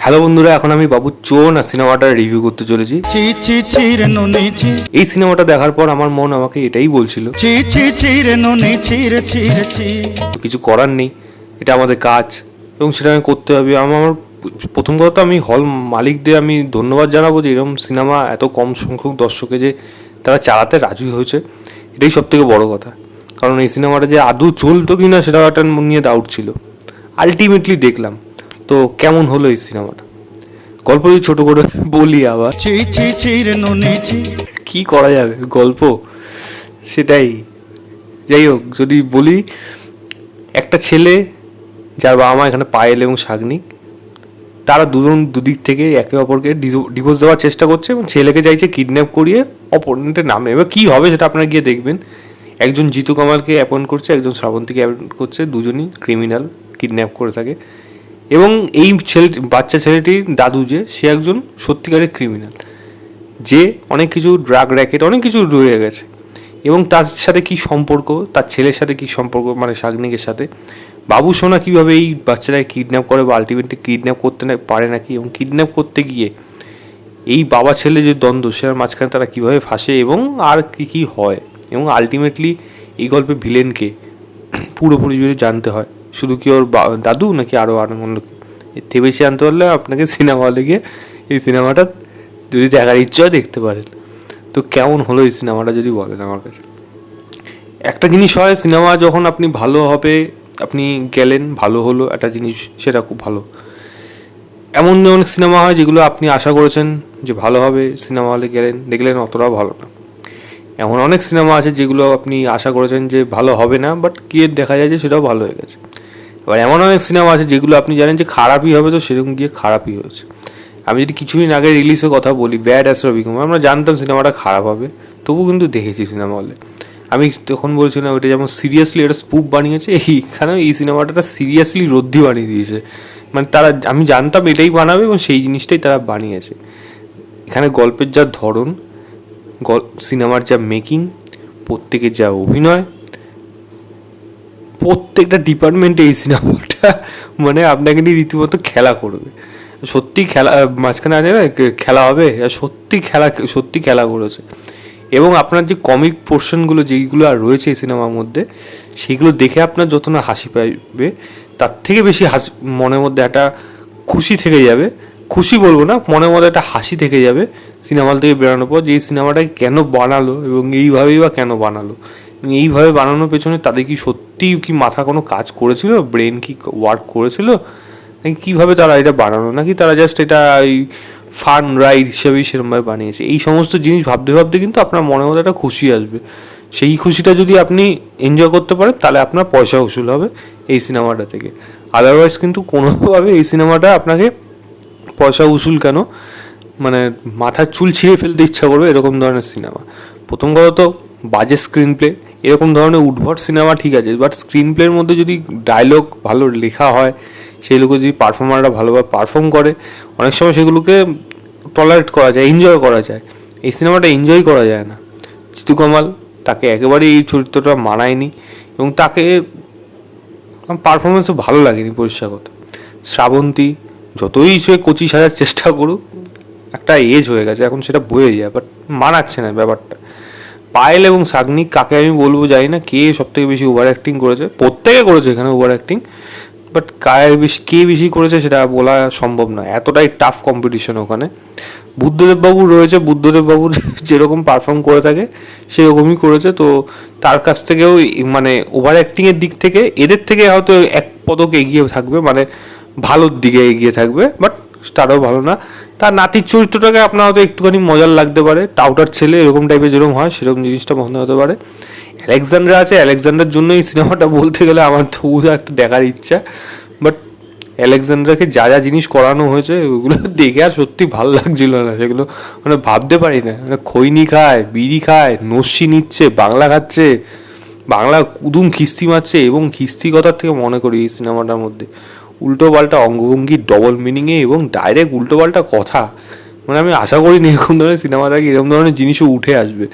Hello বন্ধুরা, এখন আমি বাবু চোর না সিনেমাটার রিভিউ করতে চলেছি। এই সিনেমাটা দেখার পর আমার মন আমাকে এটাই বলছিল, কিছু করার নেই, এটা আমাদের কাজ এবং সেটা আমি করতে হবে। আমার প্রথম কথা তো আমি হল মালিকদের আমি ধন্যবাদ জানাবো যে এরকম সিনেমা এত কম সংখ্যক দর্শকে যে তারা চালাতে রাজি হয়েছে, এটাই সব থেকে বড়ো কথা। কারণ এই সিনেমাটা যে আদৌ চলতো কি না সেটাও একটা নিয়ে ডাউট ছিল। আলটিমেটলি দেখলাম। তো কেমন হলো এই সিনেমাটা, গল্প যদি ছোট করে বলি, আবার কি করা যাবে গল্প, সেটাই। যাই হোক, যদি বলি, একটা ছেলে যার বাবা মা এখানে পায়েল এবং শাগনিক, তারা দুদিক থেকে একে অপরকে ডিভোর্স দেওয়ার চেষ্টা করছে এবং ছেলেকে চাইছে কিডন্যাপ করিয়ে অপোনেন্টের নামে। এবার কী হবে সেটা আপনারা গিয়ে দেখবেন। একজন জিতু কামালকে অ্যাপয়েন্ট করছে, একজন শ্রাবন্তীকে অ্যাপয়েন্ট করছে, দুজনই ক্রিমিনাল, কিডন্যাপ করে থাকে। এবং এই বাচ্চা ছেলেটির দাদু যে, সে একজন সত্যিকারের ক্রিমিনাল, যে অনেক কিছু ড্রাগ র্যাকেট অনেক কিছু রয়ে গেছে। এবং তার সাথে কি সম্পর্ক, তার ছেলের সাথে কি সম্পর্ক, মানে শাগনিকের সাথে বাবু সোনা কীভাবে এই বাচ্চাটাকে কিডন্যাপ করে বা আলটিমেটলি কিডন্যাপ করতে না পারে নাকি, এবং কিডন্যাপ করতে গিয়ে এই বাবা ছেলে যে দ্বন্দ্ব, সেটার মাঝখানে তারা কীভাবে ফাঁসে এবং আর কী কী হয়, এবং আলটিমেটলি এই গল্পে ভিলেনকে পুরোপুরি যদি জানতে হয়, শুধু কি ওর দাদু নাকি আরও অন্য এর থেকে বেশি জানতে পারলে আপনাকে সিনেমা হলে গিয়ে এই সিনেমাটা যদি দেখার ইচ্ছা দেখতে পারেন। তো কেমন হলো এই সিনেমাটা যদি বলেন আমার কাছে, একটা জিনিস হয়, সিনেমা যখন আপনি ভালো হবে, আপনি গেলেন, ভালো হলো একটা জিনিস, সেটা খুব ভালো। এমন অনেক সিনেমা হয় যেগুলো আপনি আশা করেছেন যে ভালো হবে, সিনেমা হলে গেলেন, দেখলেন অতটাও ভালো না। এমন অনেক সিনেমা আছে যেগুলো আপনি আশা করেছেন যে ভালো হবে না, বাট গিয়ে দেখা যায় যে সেটাও ভালো হয়ে গেছে। এবার এমন অনেক সিনেমা আছে যেগুলো আপনি জানেন যে খারাপই হবে, তো সেরকম গিয়ে খারাপই হয়েছে। আমি যদি কিছুদিন আগে রিলিজের কথা বলি, ব্যাড অ্যাস রবি কুমার, আমরা জানতাম সিনেমাটা খারাপ হবে, তবু কিন্তু দেখেছি সিনেমা হলে। আমি তখন বলছিলাম ওইটা যেমন সিরিয়াসলি একটা স্পুপ বানিয়েছে, এইখানেও এই সিনেমাটা সিরিয়াসলি রদ্দি বানিয়ে দিয়েছে। মানে তারা, আমি জানতাম এটাই বানাবে এবং সেই জিনিসটাই তারা বানিয়েছে। এখানে গল্পের যা ধরন, সিনেমার যা মেকিং, প্রত্যেকের যা অভিনয়, প্রত্যেকটা ডিপার্টমেন্টে এই সিনেমাটা মানে আপনাকে নিয়ে রীতিমতো খেলা করবে। সত্যি খেলা মাঝখানে আছে না, খেলা হবে, আর সত্যি খেলা করেছে। এবং আপনার যে কমিক পোর্শনগুলো যেইগুলো আর রয়েছে এই সিনেমার মধ্যে, সেইগুলো দেখে আপনার যত না হাসি পাইবে, তার থেকে বেশি মনের মধ্যে একটা খুশি থেকে যাবে। খুশি বলবো না, মনের মধ্যে একটা হাসি থেকে যাবে সিনেমা হল থেকে বেরোনোর পর, যে এই সিনেমাটাকে কেন বানালো এবং এইভাবেই বা কেন বানালো, এবং এইভাবে বানানোর পেছনে তাদের কি সত্যি কি মাথা কোনো কাজ করেছিল, ব্রেন কি ওয়ার্ক করেছিল, নাকি কীভাবে তারা এটা বানানো, নাকি তারা জাস্ট এটা এই ফান রাইড হিসেবেই সেরকমভাবে বানিয়েছে। এই সমস্ত জিনিস ভাবতে ভাবতে কিন্তু আপনার মনের মধ্যে একটা খুশি আসবে। সেই খুশিটা যদি আপনি এনজয় করতে পারেন, তাহলে আপনার পয়সা উসুল হবে এই সিনেমাটা থেকে। আদারওয়াইজ কিন্তু কোনোভাবে এই সিনেমাটা আপনাকে পয়সা উসুল কেন, মানে মাথার চুল ছিঁড়ে ফেলতে ইচ্ছা করবে এরকম ধরনের সিনেমা। প্রথম কথা তো বাজে স্ক্রিন প্লে, এরকম ধরনের উদ্ভট সিনেমা ঠিক আছে, বাট স্ক্রিন প্লের মধ্যে যদি ডায়লগ ভালো লেখা হয়, সেই লোক যদি পারফর্মাররা ভালোভাবে পারফর্ম করে, অনেক সময় সেগুলোকে টলারেট করা যায়, এনজয় করা যায়। এই সিনেমাটা এনজয় করা যায় না। জিতু কামাল, তাকে একেবারেই এই চরিত্রটা মানায়নি এবং তাকে পারফরমেন্সও ভালো লাগেনি পরিষ্কার কথা। শ্রাবন্তী যতই সে কচি সাজার চেষ্টা করুক, একটা এজ হয়ে গেছে এখন, সেটা বয়ে যায়, বাট মানাচ্ছে না ব্যাপারটা। পায়েল এবং শাগনিক, কাকে আমি বলবো জানি না, কে সব থেকে বেশি ওভার অ্যাক্টিং করেছে, প্রত্যেকে করেছে এখানে ওভার অ্যাক্টিং, বাট কে বেশি করেছে সেটা বলা সম্ভব না, এতটাই টাফ কম্পিটিশন ওখানে। বুদ্ধদেব বাবু রয়েছে, বুদ্ধদেব বাবু যেরকম পারফর্ম করে থাকে সেরকমই করেছে। তো তার কাছ থেকেও মানে ওভার অ্যাক্টিংয়ের দিক থেকে এদের থেকে হয়তো এক পদক এগিয়ে থাকবে, মানে ভালোর দিকে এগিয়ে থাকবে, বাট তারও ভালো না। তার নাতির চরিত্রটাকে আপনার হয়তো একটুখানি মজার লাগতে পারে, টাউটার ছেলে এরকম টাইপের যেরকম হয় সেরকম জিনিসটা পছন্দ হতে পারে। আলেকজান্ডার আছে, আলেকজান্ডার জন্য এই সিনেমাটা বলতে গেলে আমার তো একটা দেখার ইচ্ছা, বাট আলেকজান্ডারকে যা যা জিনিস করানো হয়েছে ওগুলো দেখে আর সত্যি ভালো লাগছিল না, সেগুলো মানে ভাবতে পারি না। মানে খৈনি খায়, বিড়ি খায়, নস্যি নিচ্ছে, বাংলা খাচ্ছে, বাংলা কুদুম খিস্তি মারছে, এবং খিস্তি কথার থেকে মনে করি এই সিনেমাটার মধ্যে উল্টো পাল্টা অঙ্গভঙ্গি, ডবল মিনিংয়ে এবং ডাইরেক্ট উল্টো পাল্টা কথা, মানে আমি আশা করিনি এরকম ধরনের সিনেমা থেকে এরকম ধরনের জিনিসও উঠে আসবে।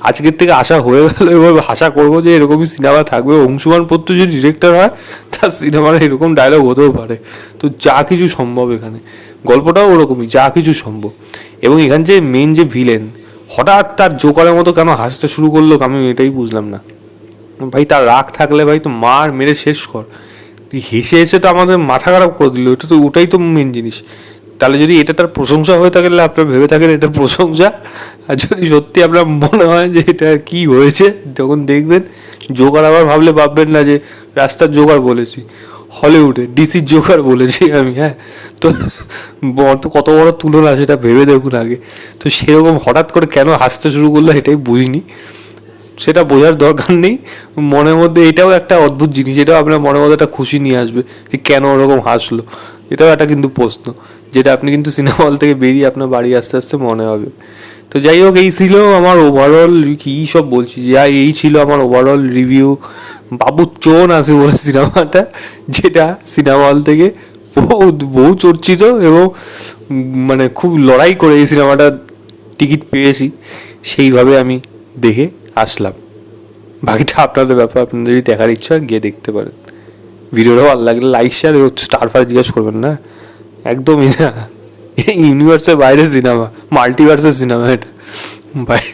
আজকের থেকে আশা হয়ে গেল, এবার আশা করবো যে এরকমই সিনেমা থাকবে। অংশুমান পত্র যদি ডিরেক্টর হয়, তার সিনেমার এরকম ডায়লগ হতেও পারে। তো যা কিছু সম্ভব এখানে, গল্পটাও ওরকমই, যা কিছু সম্ভব। এবং এখানে যে মেন যে ভিলেন হঠাৎ তার জোকারের মতো কেন হাসতে শুরু করলো আমি এটাই বুঝলাম না। ভাই তার রাগ থাকলে ভাই তো মার মেরে শেষ কর, তুই হেসে হেসে তো আমাদের মাথা খারাপ করে দিল, ওটাই তো মেন জিনিস। তাহলে যদি এটা তার প্রশংসা হয়ে থাকে, আপনার ভেবে থাকেন এটা প্রশংসা, আর যদি সত্যি আপনার মনে হয় যে এটা কি হয়েছে যখন দেখবেন জোকার, আবার ভাববেন না যে রাস্তার জোকার বলেছি, হলিউডে ডিসির জোকার বলেছি আমি। হ্যাঁ, তো কত বড় তুলনা সেটা ভেবে দেখুন আগে। তো সেরকম হঠাৎ করে কেন হাসতে শুরু করলো এটাই বুঝিনি, সেটা বোঝার দরকার নেই। মনের মধ্যে এটাও একটা অদ্ভুত জিনিস, এটাও আপনার মনের মধ্যে একটা খুশি নিয়ে আসবে যে কেন ওরকম হাসলো, এটাও একটা কিন্তু প্রশ্ন, যেটা আপনি কিন্তু সিনেমা হল থেকে বেরিয়ে আপনার বাড়ি আস্তে আস্তে মনে হবে। তো যাই হোক, এই ছিল আমার ওভারঅল, কী সব বলছি, এই ছিল আমার ওভারঅল রিভিউ বাবু চোন আছে বলে সিনেমাটা, যেটা সিনেমা হল থেকে বহু চর্চিত এবং মানে খুব লড়াই করে এই সিনেমাটা টিকিট পেয়েছি, সেইভাবে আমি দেখে আসলাম। বাকিটা আপনাদের ব্যাপার, আপনাদের যদি দেখার ইচ্ছা গিয়ে দেখতে পারেন। ভিডিওটা ভালো লাগলে লাইক শেয়ার এবং স্টার ফার জিজ্ঞেস করবেন না, একদমই না, ইউনিভার্সের বাইরে সিনেমা, মাল্টিভার্সের সিনেমা এটা। বাই।